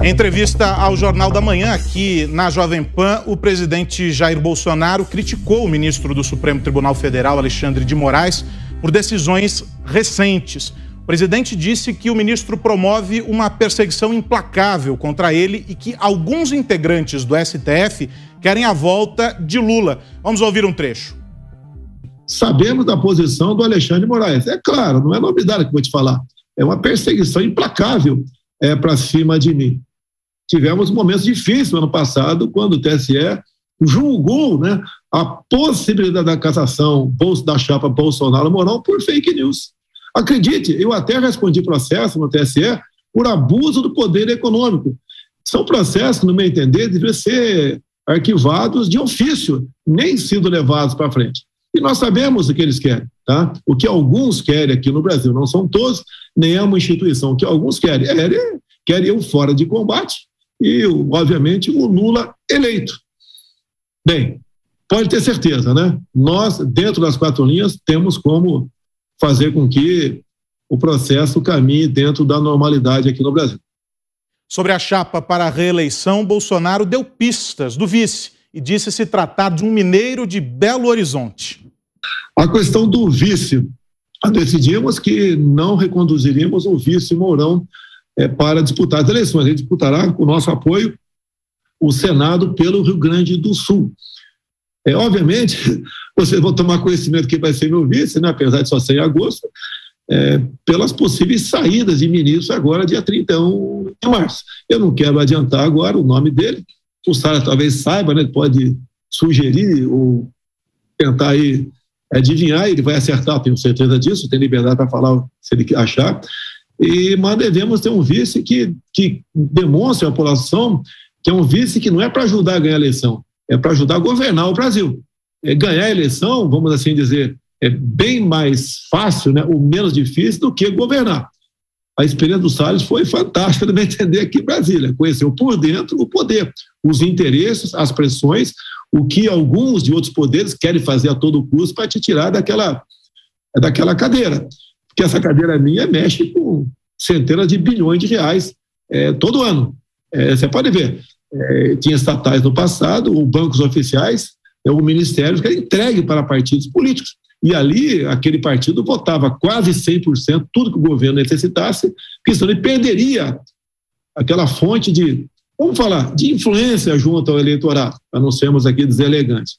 Em entrevista ao Jornal da Manhã, aqui na Jovem Pan, o presidente Jair Bolsonaro criticou o ministro do Supremo Tribunal Federal, Alexandre de Moraes, por decisões recentes. O presidente disse que o ministro promove uma perseguição implacável contra ele e que alguns integrantes do STF querem a volta de Lula. Vamos ouvir um trecho. Sabemos da posição do Alexandre de Moraes. É claro, não é novidade que eu vou te falar. É uma perseguição implacável para cima de mim. Tivemos momentos difíceis no ano passado, quando o TSE julgou, né, a possibilidade da cassação da chapa Bolsonaro-Mourão por fake news. Acredite, eu até respondi processo no TSE por abuso do poder econômico. São processos que, no meu entender, deveriam ser arquivados de ofício, nem sido levados para frente. E nós sabemos o que eles querem, tá? O que alguns querem aqui no Brasil, não são todos, nem é uma instituição. O que alguns querem querem eu fora de combate e, obviamente, o Lula eleito. Bem, pode ter certeza, né? Nós, dentro das quatro linhas, temos como fazer com que o processo caminhe dentro da normalidade aqui no Brasil. Sobre a chapa para a reeleição, Bolsonaro deu pistas do vice e disse se tratar de um mineiro de Belo Horizonte. A questão do vice, decidimos que não reconduziríamos o vice Mourão para disputar as eleições. Ele disputará, com o nosso apoio, o Senado pelo Rio Grande do Sul. Obviamente, vocês vão tomar conhecimento que vai ser meu vice, né, apesar de só ser em agosto, pelas possíveis saídas de ministros agora, dia 31 de março. Eu não quero adiantar agora o nome dele, o Sara talvez saiba, né, pode sugerir ou tentar aí adivinhar, ele vai acertar, tenho certeza disso, tem liberdade para falar se ele achar, mas devemos ter um vice que demonstre à população que é um vice que não é para ajudar a ganhar a eleição, é para ajudar a governar o Brasil. Ganhar a eleição, vamos assim dizer, é bem mais fácil, né, ou menos difícil do que governar. A experiência do Salles foi fantástica de me entender aqui em Brasília. Conheceu por dentro o poder, os interesses, as pressões, o que alguns de outros poderes querem fazer a todo custo para te tirar daquela cadeira. Porque essa cadeira minha mexe com centenas de bilhões de reais todo ano. Você pode ver, tinha estatais no passado, ou bancos oficiais, ou ministérios que era entregue para partidos políticos. E ali, aquele partido votava quase 100%, tudo que o governo necessitasse, porque senão ele perderia aquela fonte de, vamos falar, de influência junto ao eleitorado, para não sermos aqui deselegantes.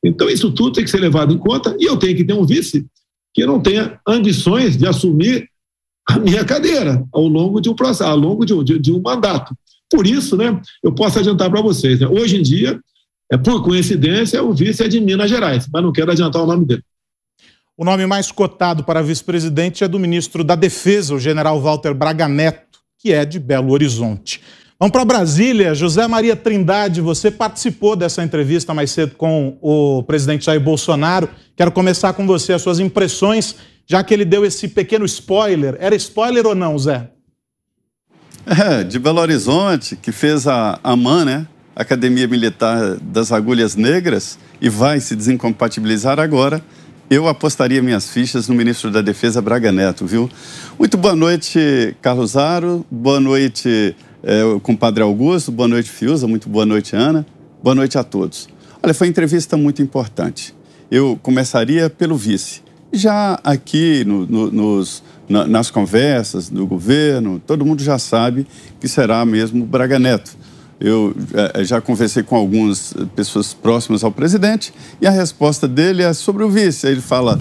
Então, isso tudo tem que ser levado em conta, e eu tenho que ter um vice que não tenha ambições de assumir a minha cadeira ao longo de um processo, ao longo de um mandato. Por isso, né, eu posso adiantar para vocês, né, hoje em dia, por coincidência, o vice é de Minas Gerais, mas não quero adiantar o nome dele. O nome mais cotado para vice-presidente é do ministro da Defesa, o general Walter Braga Neto, que é de Belo Horizonte. Vamos para Brasília. José Maria Trindade, você participou dessa entrevista mais cedo com o presidente Jair Bolsonaro. Quero começar com você, as suas impressões, já que ele deu esse pequeno spoiler. Era spoiler ou não, Zé? De Belo Horizonte, que fez a AMAN, né? Academia Militar das Agulhas Negras, e vai se desincompatibilizar agora. Eu apostaria minhas fichas no ministro da Defesa, Braga Neto, viu? Muito boa noite, Carlos Aro. Boa noite, compadre Augusto. Boa noite, Fiuza. Muito boa noite, Ana. Boa noite a todos. Olha, foi uma entrevista muito importante. Eu começaria pelo vice. Já aqui nas conversas do governo, todo mundo já sabe que será mesmo Braga Neto. Eu já conversei com algumas pessoas próximas ao presidente e a resposta dele é sobre o vice. Aí ele fala,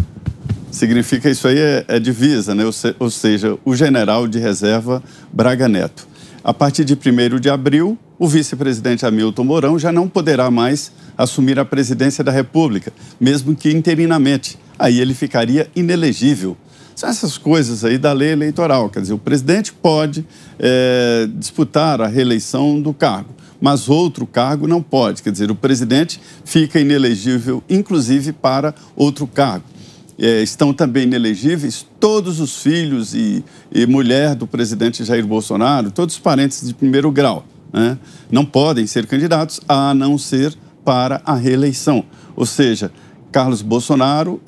significa isso aí é divisa, né? Ou seja, o general de reserva Braga Neto. A partir de 1º de abril, o vice-presidente Hamilton Mourão já não poderá mais assumir a presidência da República, mesmo que interinamente. Aí ele ficaria inelegível. São essas coisas aí da lei eleitoral, quer dizer, o presidente pode disputar a reeleição do cargo, mas outro cargo não pode, quer dizer, o presidente fica inelegível, inclusive para outro cargo. Estão também inelegíveis todos os filhos e mulher do presidente Jair Bolsonaro, todos os parentes de 1º grau, né? Não podem ser candidatos a não ser para a reeleição. Ou seja, Carlos Bolsonaro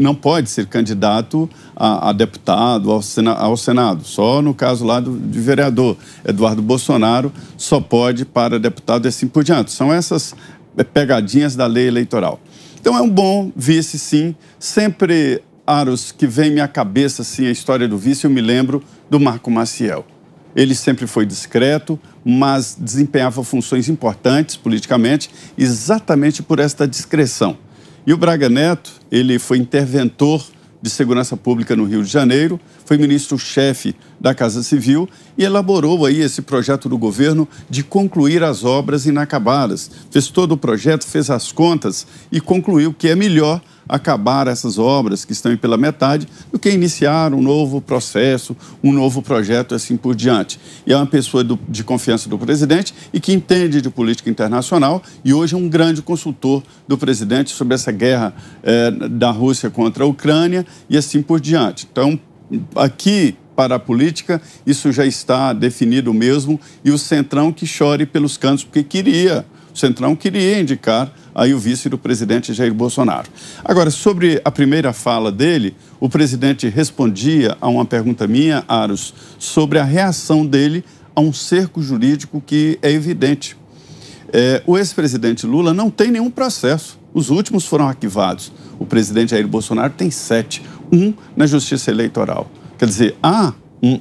não pode ser candidato a deputado, ao Senado. Só no caso lá de vereador. Eduardo Bolsonaro só pode para deputado e assim por diante. São essas pegadinhas da lei eleitoral. Então é um bom vice, sim. Sempre, Aros, que vem em minha cabeça assim, a história do vice, eu me lembro do Marco Maciel. Ele sempre foi discreto, mas desempenhava funções importantes politicamente, exatamente por esta discrição. E o Braga Neto, ele foi interventor de segurança pública no Rio de Janeiro, foi ministro-chefe da Casa Civil e elaborou aí esse projeto do governo de concluir as obras inacabadas. Fez todo o projeto, fez as contas e concluiu que é melhor acabar essas obras que estão pela metade do que iniciar um novo processo, um novo projeto, assim por diante. E é uma pessoa de confiança do presidente e que entende de política internacional e hoje é um grande consultor do presidente sobre essa guerra da Rússia contra a Ucrânia e assim por diante. Então, aqui, para a política, isso já está definido mesmo e o Centrão que chore pelos cantos, porque o Centrão queria indicar aí o vice do presidente Jair Bolsonaro. Agora, sobre a primeira fala dele, o presidente respondia a uma pergunta minha, Aros, sobre a reação dele a um cerco jurídico que é evidente. O ex-presidente Lula não tem nenhum processo. Os últimos foram arquivados. O presidente Jair Bolsonaro tem 7, um na Justiça Eleitoral. Quer dizer, há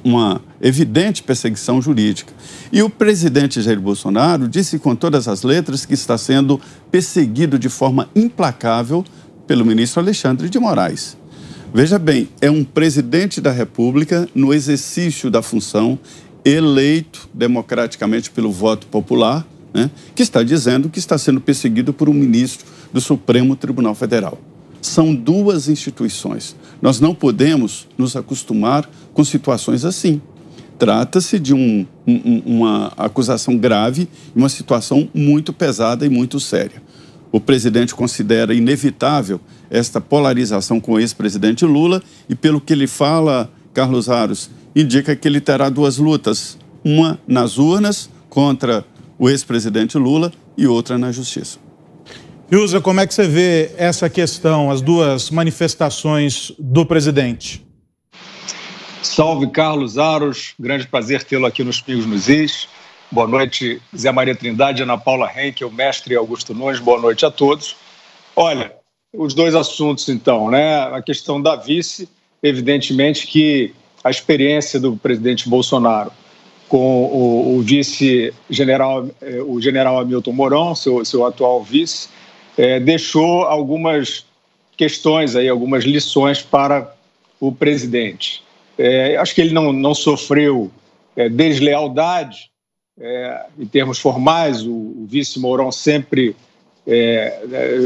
uma evidente perseguição jurídica. E o presidente Jair Bolsonaro disse com todas as letras que está sendo perseguido de forma implacável pelo ministro Alexandre de Moraes. Veja bem, é um presidente da República no exercício da função, eleito democraticamente pelo voto popular, né, que está dizendo que está sendo perseguido por um ministro do Supremo Tribunal Federal. São duas instituições. Nós não podemos nos acostumar com situações assim. Trata-se de uma acusação grave, uma situação muito pesada e muito séria. O presidente considera inevitável esta polarização com o ex-presidente Lula e, pelo que ele fala, Carlos Aros, indica que ele terá duas lutas, uma nas urnas contra o ex-presidente Lula e outra na justiça. Fiuza, como é que você vê essa questão, as duas manifestações do presidente? Salve, Carlos Aros. Grande prazer tê-lo aqui nos Pingos nos Is. Boa noite, Zé Maria Trindade, Ana Paula Henkel, mestre Augusto Nunes. Boa noite a todos. Olha, os dois assuntos, então, né? A questão da vice, evidentemente que a experiência do presidente Bolsonaro com o vice-general, o general Hamilton Mourão, seu atual vice, deixou algumas questões, aí, algumas lições para o presidente. Acho que ele não sofreu deslealdade em termos formais. O vice Mourão sempre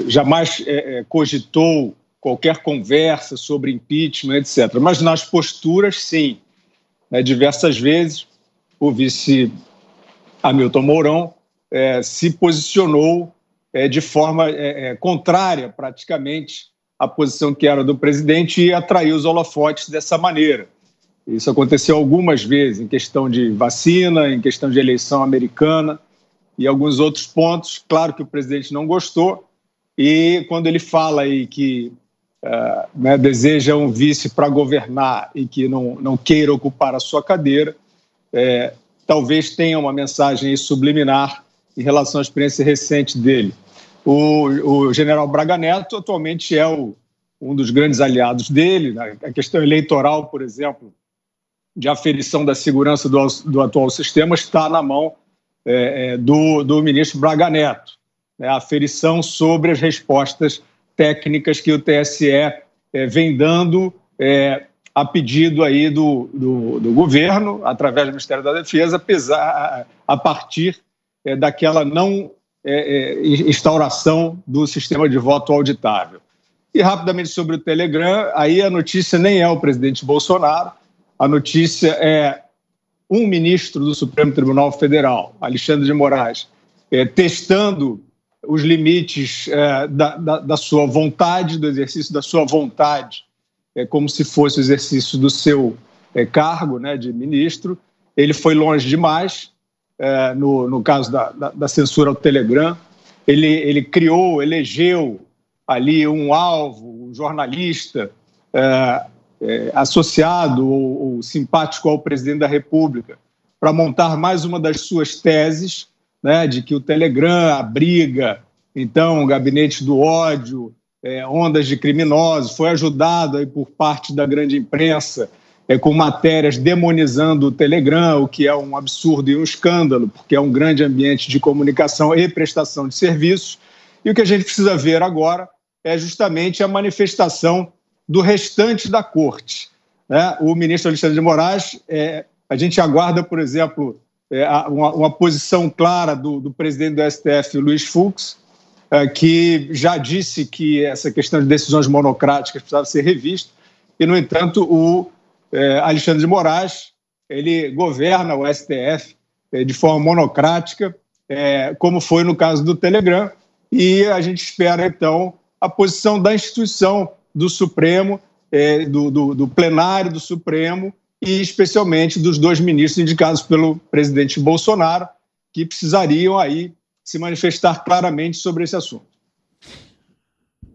jamais cogitou qualquer conversa sobre impeachment, etc. Mas nas posturas, sim. Diversas vezes o vice Hamilton Mourão se posicionou de forma contrária, praticamente, à posição que era do presidente e atraiu os holofotes dessa maneira. Isso aconteceu algumas vezes, em questão de vacina, em questão de eleição americana e alguns outros pontos. Claro que o presidente não gostou e quando ele fala aí que deseja um vice para governar e que não queira ocupar a sua cadeira, talvez tenha uma mensagem aí subliminar em relação à experiência recente dele. O general Braga Neto atualmente é um dos grandes aliados dele. A questão eleitoral, por exemplo, de aferição da segurança do atual sistema está na mão do ministro Braga Neto. A aferição sobre as respostas técnicas que o TSE vem dando a pedido aí do governo, através do Ministério da Defesa, a partir daquela não instauração do sistema de voto auditável. E rapidamente sobre o Telegram, aí a notícia nem é o presidente Bolsonaro, a notícia é um ministro do Supremo Tribunal Federal, Alexandre de Moraes, testando os limites da sua vontade, do exercício da sua vontade, como se fosse o exercício do seu cargo, né, de ministro. Ele foi longe demais, no caso da censura ao Telegram. Ele elegeu ali um alvo, um jornalista associado ou simpático ao presidente da República, para montar mais uma das suas teses, né, de que o Telegram abriga, então, o gabinete do ódio, ondas de criminosos, foi ajudado aí por parte da grande imprensa com matérias demonizando o Telegram, o que é um absurdo e um escândalo, porque é um grande ambiente de comunicação e prestação de serviços. E o que a gente precisa ver agora é justamente a manifestação do restante da corte, né? O ministro Alexandre de Moraes, a gente aguarda, por exemplo, uma posição clara do presidente do STF, Luiz Fux, que já disse que essa questão de decisões monocráticas precisava ser revista, e, no entanto, o Alexandre de Moraes, ele governa o STF de forma monocrática, como foi no caso do Telegram, e a gente espera, então, a posição da instituição do Supremo, do plenário do Supremo, e especialmente dos 2 ministros indicados pelo presidente Bolsonaro, que precisariam aí se manifestar claramente sobre esse assunto.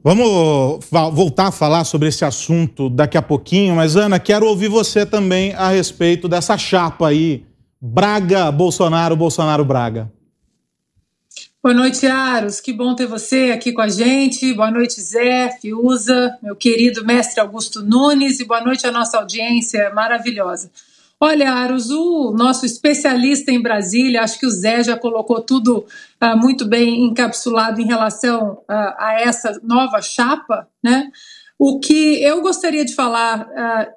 Vamos voltar a falar sobre esse assunto daqui a pouquinho, mas, Ana, quero ouvir você também a respeito dessa chapa aí, Braga-Bolsonaro, Bolsonaro-Braga. Boa noite, Aros. Que bom ter você aqui com a gente. Boa noite, Zé, Fiuza, meu querido mestre Augusto Nunes, e boa noite à nossa audiência maravilhosa. Olha, Aros, o nosso especialista em Brasília, acho que o Zé já colocou tudo muito bem encapsulado em relação a essa nova chapa, né? O que eu gostaria de falar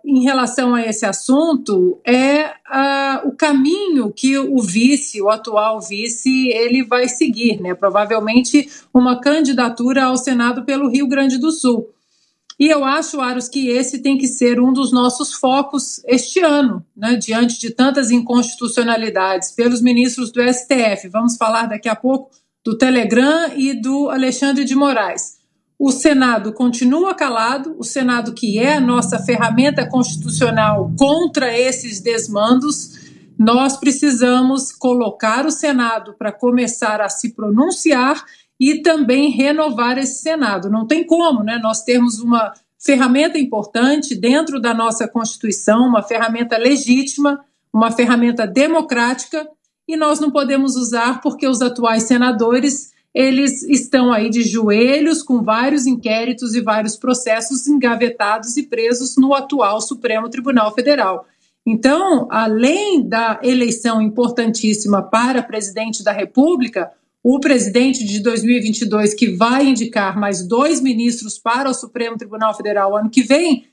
em relação a esse assunto é o caminho que o atual vice, ele vai seguir, né? Provavelmente uma candidatura ao Senado pelo Rio Grande do Sul. E eu acho, Aros, que esse tem que ser um dos nossos focos este ano, né? Diante de tantas inconstitucionalidades pelos ministros do STF. Vamos falar daqui a pouco do Telegram e do Alexandre de Moraes. O Senado continua calado, o Senado, que é a nossa ferramenta constitucional contra esses desmandos. Nós precisamos colocar o Senado para começar a se pronunciar e também renovar esse Senado. Não tem como, né? Nós temos uma ferramenta importante dentro da nossa Constituição, uma ferramenta legítima, uma ferramenta democrática, e nós não podemos usar porque os atuais senadores, eles estão aí de joelhos com vários inquéritos e vários processos engavetados e presos no atual Supremo Tribunal Federal. Então, além da eleição importantíssima para presidente da República, o presidente de 2022, que vai indicar mais 2 ministros para o Supremo Tribunal Federal ano que vem,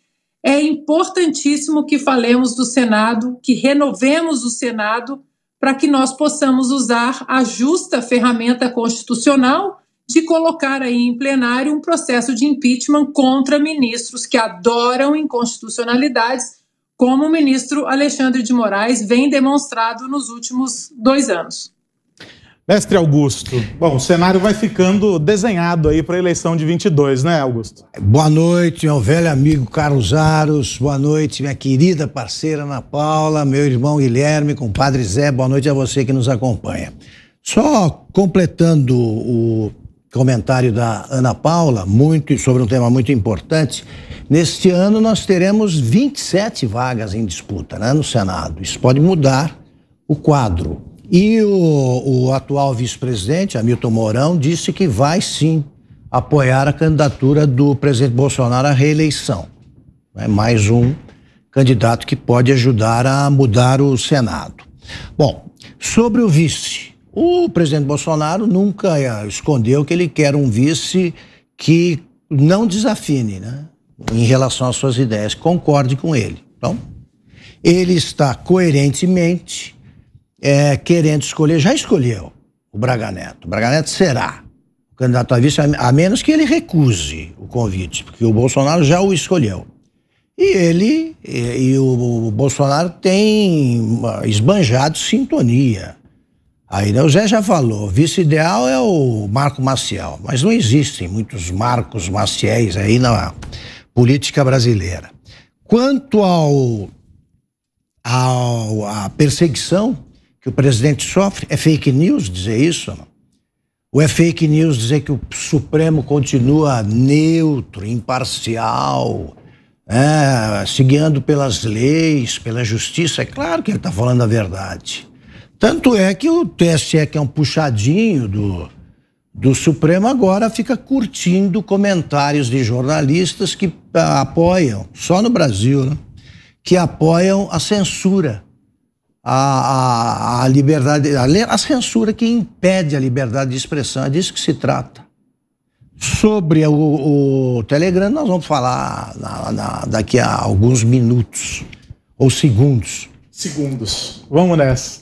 é importantíssimo que falemos do Senado, que renovemos o Senado, para que nós possamos usar a justa ferramenta constitucional de colocar aí em plenário um processo de impeachment contra ministros que adoram inconstitucionalidades, como o ministro Alexandre de Moraes vem demonstrado nos últimos 2 anos. Mestre Augusto, bom, o cenário vai ficando desenhado aí para a eleição de 22, né, Augusto? Boa noite, meu velho amigo Carlos Aros, boa noite, minha querida parceira Ana Paula, meu irmão Guilherme, compadre Zé, boa noite a você que nos acompanha. Só completando o comentário da Ana Paula, sobre um tema muito importante, neste ano nós teremos 27 vagas em disputa, né, no Senado. Isso pode mudar o quadro. E o atual vice-presidente, Hamilton Mourão, disse que vai sim apoiar a candidatura do presidente Bolsonaro à reeleição. É mais um candidato que pode ajudar a mudar o Senado. Bom, sobre o vice, o presidente Bolsonaro nunca escondeu que ele quer um vice que não desafine, né, em relação às suas ideias, concorde com ele. Então, ele está coerentemente querendo escolher, já escolheu o Braga Neto. O Braga Neto será o candidato a vice, a menos que ele recuse o convite, porque o Bolsonaro já o escolheu. E o Bolsonaro tem esbanjado sintonia. Aí, né, o Zé já falou, o vice ideal é o Marco Maciel, mas não existem muitos Marcos Maciéis aí na política brasileira. Quanto à perseguição que o presidente sofre, é fake news dizer isso? Não? Ou é fake news dizer que o Supremo continua neutro, imparcial, seguindo pelas leis, pela justiça? É claro que ele está falando a verdade. Tanto é que o TSE, que é um puxadinho do Supremo, agora fica curtindo comentários de jornalistas que apoiam, só no Brasil, né, que apoiam a censura, a liberdade, a censura que impede a liberdade de expressão. É disso que se trata. Sobre o Telegram, nós vamos falar daqui a alguns minutos ou segundos. Vamos nessa.